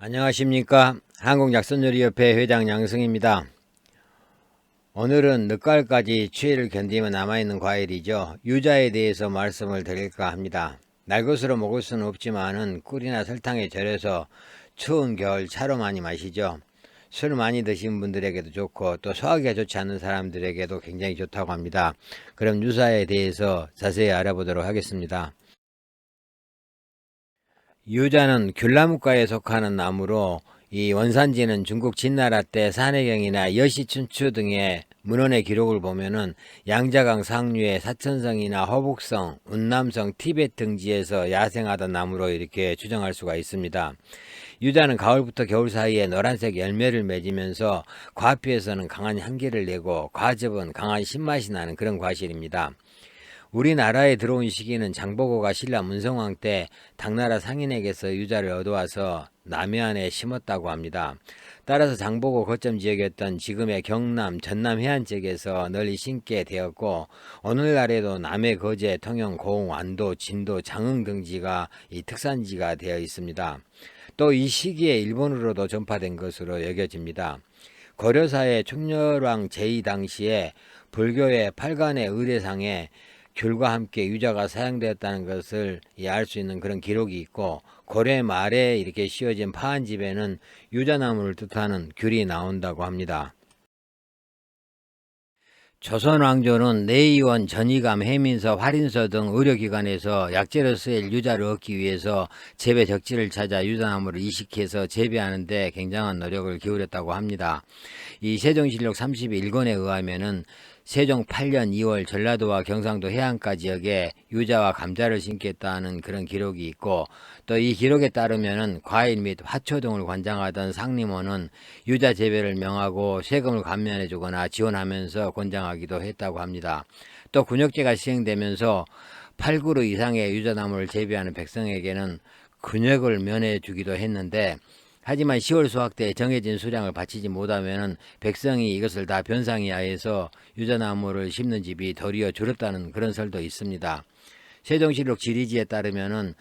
안녕하십니까. 한국약선요리협회 회장 양승입니다. 오늘은 늦가을까지 추위를 견디며 남아있는 과일이죠. 유자에 대해서 말씀을 드릴까 합니다. 날것으로 먹을 수는 없지만은 꿀이나 설탕에 절여서 추운 겨울 차로 많이 마시죠. 술 많이 드신 분들에게도 좋고 또 소화기가 좋지 않은 사람들에게도 굉장히 좋다고 합니다. 그럼 유자에 대해서 자세히 알아보도록 하겠습니다. 유자는 귤나무과에 속하는 나무로 이 원산지는 중국 진나라 때 산해경이나 여시춘추 등의 문헌의 기록을 보면은 양자강 상류의 사천성이나 허북성, 운남성, 티베트 등지에서 야생하던 나무로 이렇게 추정할 수가 있습니다. 유자는 가을부터 겨울 사이에 노란색 열매를 맺으면서 과피에서는 강한 향기를 내고 과즙은 강한 신맛이 나는 그런 과실입니다. 우리나라에 들어온 시기는 장보고가 신라 문성왕 때 당나라 상인에게서 유자를 얻어와서 남해안에 심었다고 합니다. 따라서 장보고 거점 지역이었던 지금의 경남, 전남 해안 지역에서 널리 심게 되었고 오늘날에도 남해, 거제, 통영, 고흥, 완도, 진도, 장흥 등지가 이 특산지가 되어 있습니다. 또 이 시기에 일본으로도 전파된 것으로 여겨집니다. 고려사의 충렬왕 제2 당시에 불교의 팔간의 의례상에 귤과 함께 유자가 사용되었다는 것을 알 수 있는 그런 기록이 있고 고려 말에 이렇게 씌워진 파한집에는 유자나무를 뜻하는 귤이 나온다고 합니다. 조선 왕조는 내의원, 전의감, 해민서, 활인서 등 의료기관에서 약재로 쓰일 유자를 얻기 위해서 재배 적지를 찾아 유자나무를 이식해서 재배하는 데 굉장한 노력을 기울였다고 합니다. 이 세종실록 31권에 의하면은 세종 8년 2월 전라도와 경상도 해안가 지역에 유자와 감자를 심겠다는 그런 기록이 있고 또 이 기록에 따르면은 과일 및 화초 등을 관장하던 상림원은 유자 재배를 명하고 세금을 감면해 주거나 지원하면서 권장하기도 했다고 합니다. 또 군역제가 시행되면서 8그루 이상의 유자나무를 재배하는 백성에게는 근역을 면해 주기도 했는데 하지만 10월 수확 때 정해진 수량을 바치지 못하면 백성이 이것을 다 변상이하해서 유자나무를 심는 집이 도리어 줄었다는 그런 설도 있습니다. 세종실록 지리지에 따르면은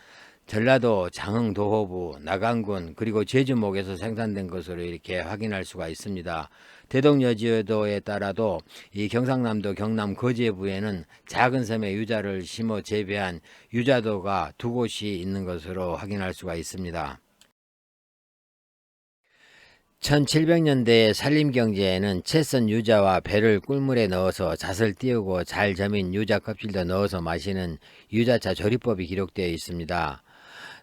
전라도 장흥 도호부, 나강군 그리고 제주목에서 생산된 것으로 이렇게 확인할 수가 있습니다. 대동여지도에 따라도 이 경상남도 경남 거제부에는 작은 섬에 유자를 심어 재배한 유자도가 두 곳이 있는 것으로 확인할 수가 있습니다. 1700년대의 산림경제에는 채썬 유자와 배를 꿀물에 넣어서 잣을 띄우고 잘 저민 유자 껍질도 넣어서 마시는 유자차 조리법이 기록되어 있습니다.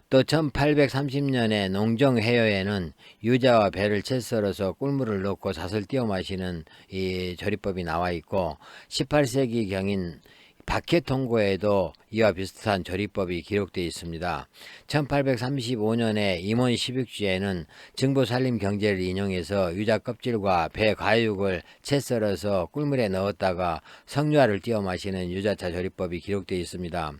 또 1830년에 농정해요에는 유자와 배를 채 썰어서 꿀물을 넣고 잣을 띄워 마시는 이 조리법이 나와 있고 18세기 경인 박해통고에도 이와 비슷한 조리법이 기록되어 있습니다. 1835년에 임원 10육지에는 정보산림경제를 인용해서 유자 껍질과 배 가육을 채 썰어서 꿀물에 넣었다가 석류화를 띄워 마시는 유자차 조리법이 기록되어 있습니다.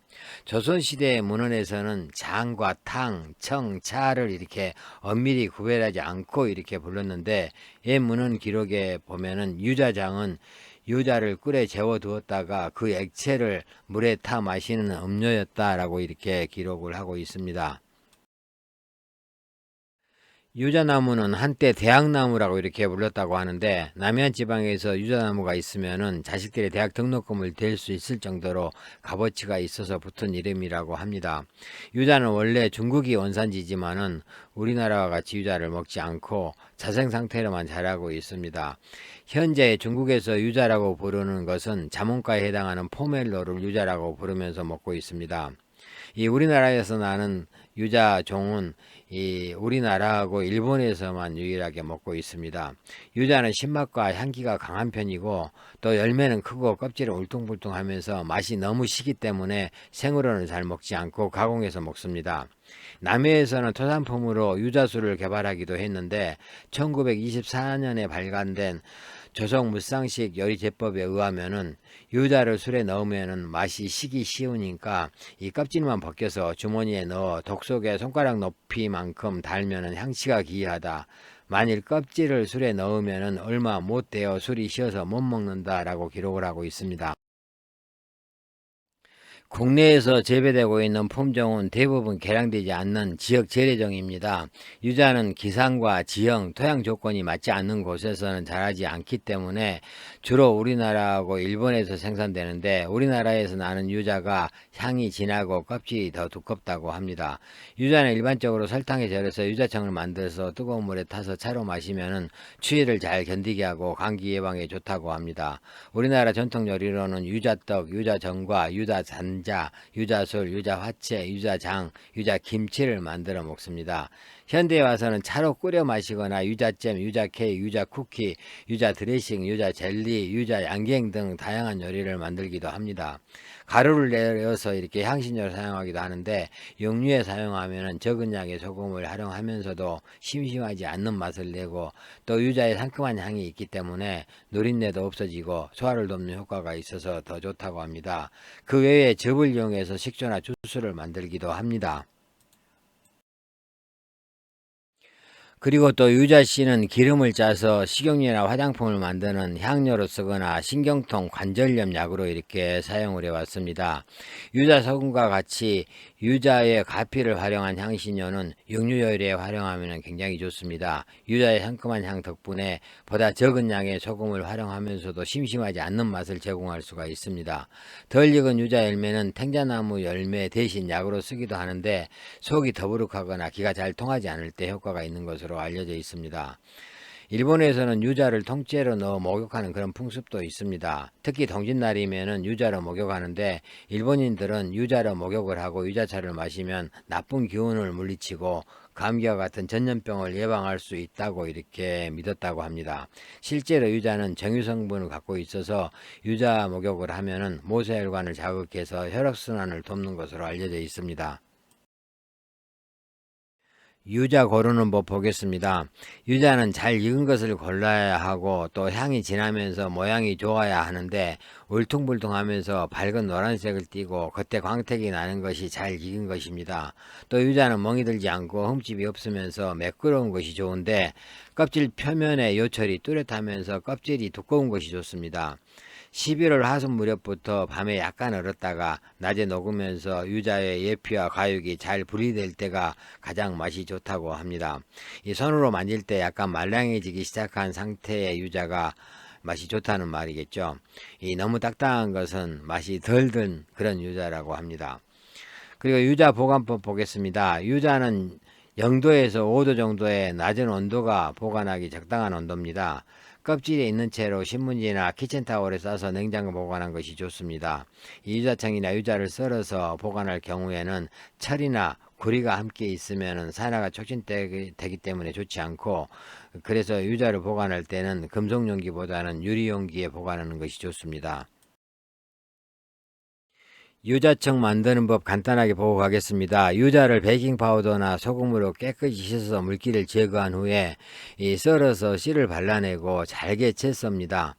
조선시대의 문헌에서는 장과 탕, 청, 차를 이렇게 엄밀히 구별하지 않고 이렇게 불렀는데 옛 문헌 기록에 보면은 유자장은 유자를 꿀에 재워 두었다가 그 액체를 물에 타 마시는 음료였다라고 이렇게 기록을 하고 있습니다. 유자나무는 한때 대학나무라고 이렇게 불렀다고 하는데 남해안 지방에서 유자나무가 있으면은 자식들의 대학 등록금을 댈 수 있을 정도로 값어치가 있어서 붙은 이름이라고 합니다. 유자는 원래 중국이 원산지지만은 우리나라와 같이 유자를 먹지 않고 자생 상태로만 자라고 있습니다. 현재 중국에서 유자라고 부르는 것은 자몽과에 해당하는 포멜로를 유자라고 부르면서 먹고 있습니다. 이 우리나라에서 나는 유자종은 이 우리나라하고 일본에서만 유일하게 먹고 있습니다. 유자는 신맛과 향기가 강한 편이고 또 열매는 크고 껍질은 울퉁불퉁하면서 맛이 너무 시기 때문에 생으로는 잘 먹지 않고 가공해서 먹습니다. 남해에서는 토산품으로 유자술을 개발하기도 했는데 1924년에 발간된 조성 무쌍식 요리제법에 의하면은 유자를 술에 넣으면은 맛이 식기 쉬우니까 이 껍질만 벗겨서 주머니에 넣어 독 속에 손가락 높이만큼 달면은 향치가 기이하다. 만일 껍질을 술에 넣으면은 얼마 못 되어 술이 쉬어서 못 먹는다라고 기록을 하고 있습니다. 국내에서 재배되고 있는 품종은 대부분 개량되지 않는 지역 재래종입니다. 유자는 기상과 지형, 토양 조건이 맞지 않는 곳에서는 자라지 않기 때문에 주로 우리나라하고 일본에서 생산되는데, 우리나라에서 나는 유자가 향이 진하고 껍질이 더 두껍다고 합니다. 유자는 일반적으로 설탕에 절여서 유자청을 만들어서 뜨거운 물에 타서 차로 마시면 추위를 잘 견디게 하고 감기 예방에 좋다고 합니다. 우리나라 전통 요리로는 유자떡, 유자전과 유자잔자, 유자술, 유자화채, 유자장, 유자김치를 만들어 먹습니다. 현대에 와서는 차로 끓여 마시거나 유자잼, 유자케이크, 유자쿠키, 유자드레싱, 유자젤리, 유자양갱 등 다양한 요리를 만들기도 합니다. 가루를 내려서 이렇게 향신료를 사용하기도 하는데, 육류에 사용하면 적은 양의 소금을 활용하면서도 심심하지 않는 맛을 내고, 또 유자의 상큼한 향이 있기 때문에 누린내도 없어지고 소화를 돕는 효과가 있어서 더 좋다고 합니다. 그 외에 즙을 이용해서 식초나 주스를 만들기도 합니다. 그리고 또 유자씨는 기름을 짜서 식용유나 화장품을 만드는 향료로 쓰거나 신경통, 관절염 약으로 이렇게 사용을 해왔습니다. 유자 소금과 같이 유자의 가피를 활용한 향신료는 육류 요리에 활용하면 굉장히 좋습니다. 유자의 상큼한 향 덕분에 보다 적은 양의 소금을 활용하면서도 심심하지 않는 맛을 제공할 수가 있습니다. 덜 익은 유자 열매는 탱자나무 열매 대신 약으로 쓰기도 하는데, 속이 더부룩하거나 기가 잘 통하지 않을 때 효과가 있는 것으로 알려져 있습니다. 일본에서는 유자를 통째로 넣어 목욕하는 그런 풍습도 있습니다. 특히 동짓날이면은 유자로 목욕하는데, 일본인들은 유자로 목욕을 하고 유자차를 마시면 나쁜 기운을 물리치고 감기와 같은 전염병을 예방할 수 있다고 이렇게 믿었다고 합니다. 실제로 유자는 정유 성분을 갖고 있어서 유자 목욕을 하면은 모세혈관을 자극해서 혈액순환을 돕는 것으로 알려져 있습니다. 유자 고르는 법 보겠습니다. 유자는 잘 익은 것을 골라야 하고, 또 향이 진하면서 모양이 좋아야 하는데, 울퉁불퉁하면서 밝은 노란색을 띠고 겉에 광택이 나는 것이 잘 익은 것입니다. 또 유자는 멍이 들지 않고 흠집이 없으면서 매끄러운 것이 좋은데, 껍질 표면에 요철이 뚜렷하면서 껍질이 두꺼운 것이 좋습니다. 11월 하순 무렵부터 밤에 약간 얼었다가 낮에 녹으면서 유자의 예피와 과육이 잘 분리될 때가 가장 맛이 좋다고 합니다. 이 손으로 만질 때 약간 말랑해지기 시작한 상태의 유자가 맛이 좋다는 말이겠죠. 이 너무 딱딱한 것은 맛이 덜 든 그런 유자라고 합니다. 그리고 유자 보관법 보겠습니다. 유자는 0도에서 5도 정도의 낮은 온도가 보관하기 적당한 온도입니다. 껍질에 있는 채로 신문지나 키친타올에 싸서 냉장 보관한 것이 좋습니다. 이 유자청이나 유자를 썰어서 보관할 경우에는 철이나 구리가 함께 있으면 산화가 촉진되기 때문에 좋지 않고, 그래서 유자를 보관할 때는 금속 용기보다는 유리 용기에 보관하는 것이 좋습니다. 유자청 만드는 법 간단하게 보고 가겠습니다. 유자를 베이킹 파우더나 소금으로 깨끗이 씻어서 물기를 제거한 후에 썰어서 씨를 발라내고 잘게 채 썹니다.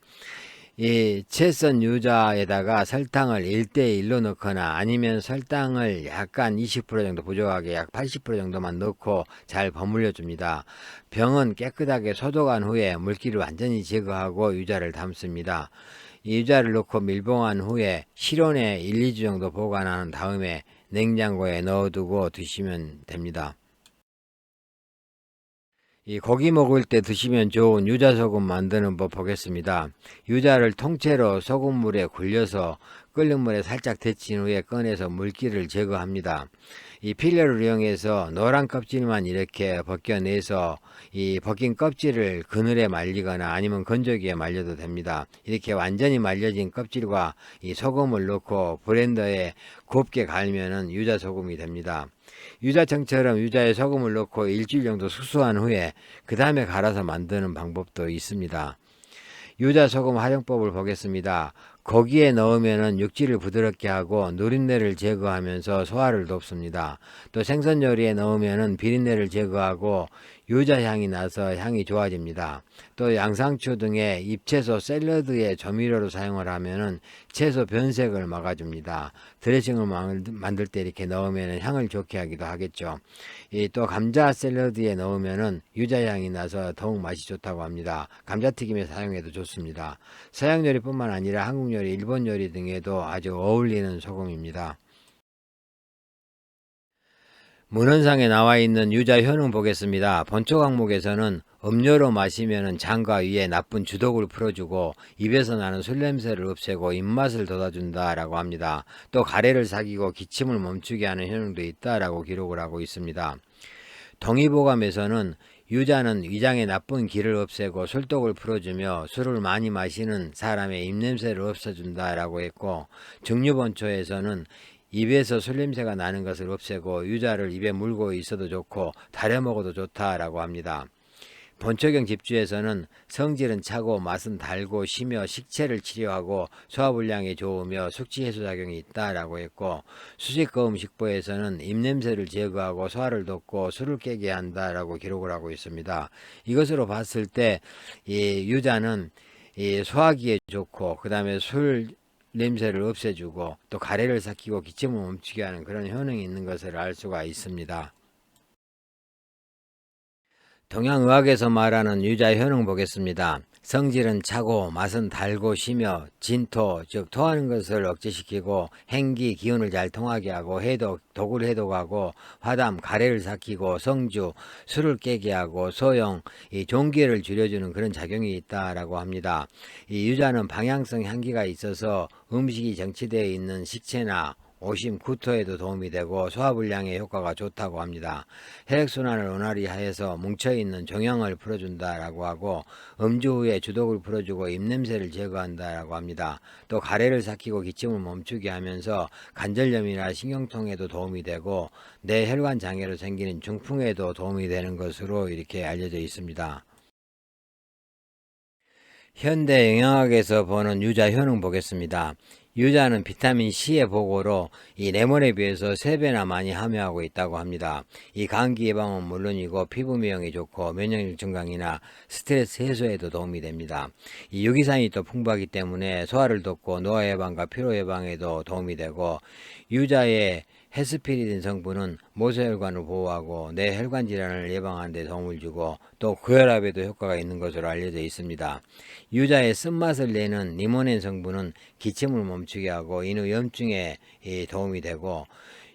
이 채 썬 유자에다가 설탕을 1대1로 넣거나, 아니면 설탕을 약간 20% 정도 부족하게 약 80% 정도만 넣고 잘 버무려 줍니다. 병은 깨끗하게 소독한 후에 물기를 완전히 제거하고 유자를 담습니다. 이 유자를 넣고 밀봉한 후에 실온에 1, 2주 정도 보관한 다음에 냉장고에 넣어두고 드시면 됩니다. 이 고기 먹을 때 드시면 좋은 유자소금 만드는 법 보겠습니다. 유자를 통째로 소금물에 굴려서 끓는 물에 살짝 데친 후에 꺼내서 물기를 제거합니다. 이 필러를 이용해서 노란 껍질만 이렇게 벗겨내서 이 벗긴 껍질을 그늘에 말리거나 아니면 건조기에 말려도 됩니다. 이렇게 완전히 말려진 껍질과 이 소금을 넣고 블렌더에 곱게 갈면은 유자 소금이 됩니다. 유자청처럼 유자에 소금을 넣고 일주일 정도 숙성한 후에 그 다음에 갈아서 만드는 방법도 있습니다. 유자 소금 활용법을 보겠습니다. 고기에 넣으면 육질을 부드럽게 하고 누린내를 제거하면서 소화를 돕습니다. 또 생선 요리에 넣으면 비린내를 제거하고 유자 향이 나서 향이 좋아집니다. 또 양상추 등의 잎채소 샐러드에 조미료로 사용을 하면 채소 변색을 막아줍니다. 드레싱을 만들 때 이렇게 넣으면 향을 좋게 하기도 하겠죠. 또 감자 샐러드에 넣으면은 유자향이 나서 더욱 맛이 좋다고 합니다. 감자튀김에 사용해도 좋습니다. 서양 요리뿐만 아니라 한국 요리, 일본 요리 등에도 아주 어울리는 소금입니다. 문헌상에 나와 있는 유자 효능 보겠습니다. 본초 항목에서는 음료로 마시면 장과 위에 나쁜 주독을 풀어주고 입에서 나는 술 냄새를 없애고 입맛을 돋아준다라고 합니다. 또 가래를 삭이고 기침을 멈추게 하는 효능도 있다라고 기록을 하고 있습니다. 동의보감에서는 유자는 위장의 나쁜 기를 없애고 술독을 풀어주며 술을 많이 마시는 사람의 입냄새를 없애준다라고 했고, 증류본초에서는 입에서 술 냄새가 나는 것을 없애고 유자를 입에 물고 있어도 좋고 달여 먹어도 좋다라고 합니다. 본초경 집주에서는 성질은 차고 맛은 달고 시며 식체를 치료하고 소화불량에 좋으며 숙취 해소 작용이 있다라고 했고, 수식거음식보에서는 입냄새를 제거하고 소화를 돕고 술을 깨게 한다라고 기록을 하고 있습니다. 이것으로 봤을 때 이 유자는 이 소화기에 좋고, 그 다음에 술 냄새를 없애주고 또 가래를 삭히고 기침을 멈추게 하는 그런 효능이 있는 것을 알 수가 있습니다. 동양의학에서 말하는 유자 효능 보겠습니다. 성질은 차고 맛은 달고 시며 진토, 즉 토하는 것을 억제시키고 행기, 기운을 잘 통하게 하고 해독, 독을 해독하고 화담, 가래를 삭히고 성주, 술을 깨게 하고 소용, 이 종기를 줄여주는 그런 작용이 있다라고 합니다. 이 유자는 방향성 향기가 있어서 음식이 정치되어 있는 식체나 오심, 구토에도 도움이 되고 소화불량에 효과가 좋다고 합니다. 혈액순환을 원활히 하여서 뭉쳐있는 종양을 풀어준다라고 하고, 음주 후에 주독을 풀어주고 입냄새를 제거한다라고 합니다. 또 가래를 삭히고 기침을 멈추게 하면서 관절염이나 신경통에도 도움이 되고 뇌혈관 장애로 생기는 중풍에도 도움이 되는 것으로 이렇게 알려져 있습니다. 현대 영양학에서 보는 유자 효능 보겠습니다. 유자는 비타민C의 보고로 이 레몬에 비해서 3배나 많이 함유하고 있다고 합니다. 이 감기 예방은 물론이고 피부 미용에 좋고 면역력 증강이나 스트레스 해소에도 도움이 됩니다. 이 유기산이 또 풍부하기 때문에 소화를 돕고 노화 예방과 피로 예방에도 도움이 되고, 유자의 헤스피리딘 성분은 모세혈관을 보호하고 뇌 혈관 질환을 예방하는 데 도움을 주고 또 고혈압에도 효과가 있는 것으로 알려져 있습니다. 유자의 쓴맛을 내는 리모넨 성분은 기침을 멈추게 하고 인후 염증에 도움이 되고,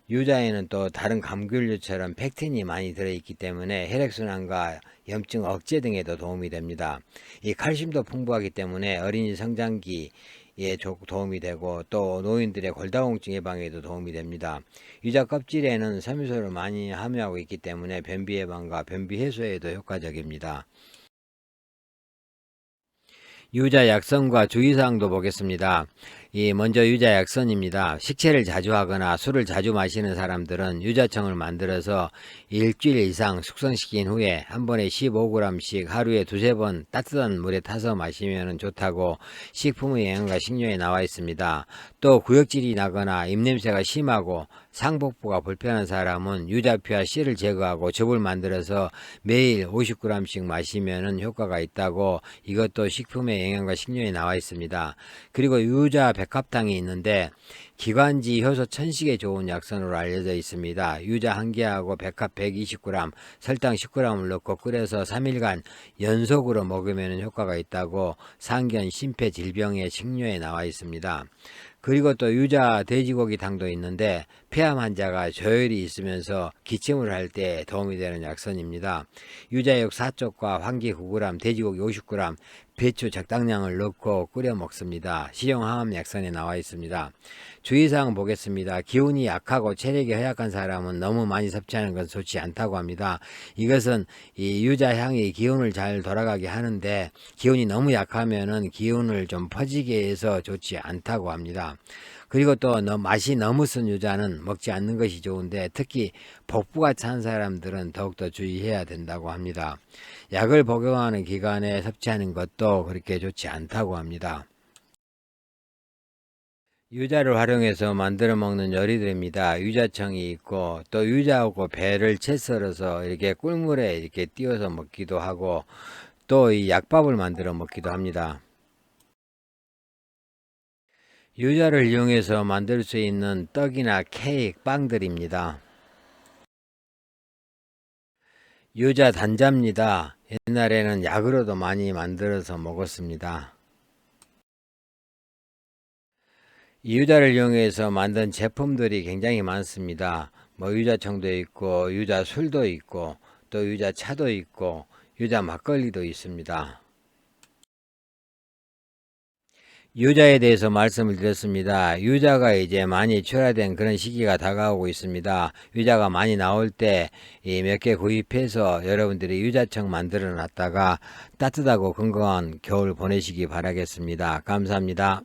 유자에는 또 다른 감귤류처럼 펙틴이 많이 들어있기 때문에 혈액순환과 염증 억제 등에도 도움이 됩니다. 이 칼슘도 풍부하기 때문에 어린이 성장기 도움이 되고 또 노인들의 골다공증 예방에도 도움이 됩니다. 유자 껍질에는 섬유소를 많이 함유하고 있기 때문에 변비 예방과 변비 해소에도 효과적입니다. 유자 약선과 주의사항도 보겠습니다. 먼저 유자 약선입니다. 식체를 자주 하거나 술을 자주 마시는 사람들은 유자청을 만들어서 일주일 이상 숙성시킨 후에 한 번에 15g씩 하루에 2~3번 따뜻한 물에 타서 마시면 좋다고 식품의 영양과 식료에 나와 있습니다. 또 구역질이 나거나 입냄새가 심하고 상복부가 불편한 사람은 유자피와 씨를 제거하고 즙을 만들어서 매일 50g씩 마시면 효과가 있다고 이것도 식품의 영양과 식료에 나와 있습니다. 그리고 유자 백합당이 있는데 기관지 효소 천식에 좋은 약선으로 알려져 있습니다. 유자 1개하고 백합 120g, 설탕 10g을 넣고 끓여서 3일간 연속으로 먹으면 효과가 있다고 상견 심폐질병의 식료에 나와 있습니다. 그리고 또 유자 돼지고기 당도 있는데 폐암 환자가 저혈이 있으면서 기침을 할 때 도움이 되는 약선입니다. 유자육 4쪽과 황기 9g, 돼지고기 50g, 배추 적당량을 넣고 끓여 먹습니다. 식용항암 약선에 나와 있습니다. 주의사항 보겠습니다. 기운이 약하고 체력이 허약한 사람은 너무 많이 섭취하는 건 좋지 않다고 합니다. 이것은 이 유자향이 기운을 잘 돌아가게 하는데 기운이 너무 약하면은 기운을 좀 퍼지게 해서 좋지 않다고 합니다. 그리고 또 맛이 너무 쓴 유자는 먹지 않는 것이 좋은데 특히 복부가 찬 사람들은 더욱더 주의해야 된다고 합니다. 약을 복용하는 기간에 섭취하는 것도 그렇게 좋지 않다고 합니다. 유자를 활용해서 만들어 먹는 요리들입니다. 유자청이 있고 또 유자하고 배를 채 썰어서 이렇게 꿀물에 이렇게 띄워서 먹기도 하고 또 이 약밥을 만들어 먹기도 합니다. 유자를 이용해서 만들 수 있는 떡이나 케이크, 빵들입니다. 유자 단자입니다. 옛날에는 약으로도 많이 만들어서 먹었습니다. 이 유자를 이용해서 만든 제품들이 굉장히 많습니다. 유자청도 있고 유자 술도 있고 또 유자 차도 있고 유자 막걸리도 있습니다. 유자에 대해서 말씀을 드렸습니다. 유자가 이제 많이 출하된 그런 시기가 다가오고 있습니다. 유자가 많이 나올 때 몇 개 구입해서 여러분들이 유자청 만들어 놨다가 따뜻하고 건강한 겨울 보내시기 바라겠습니다. 감사합니다.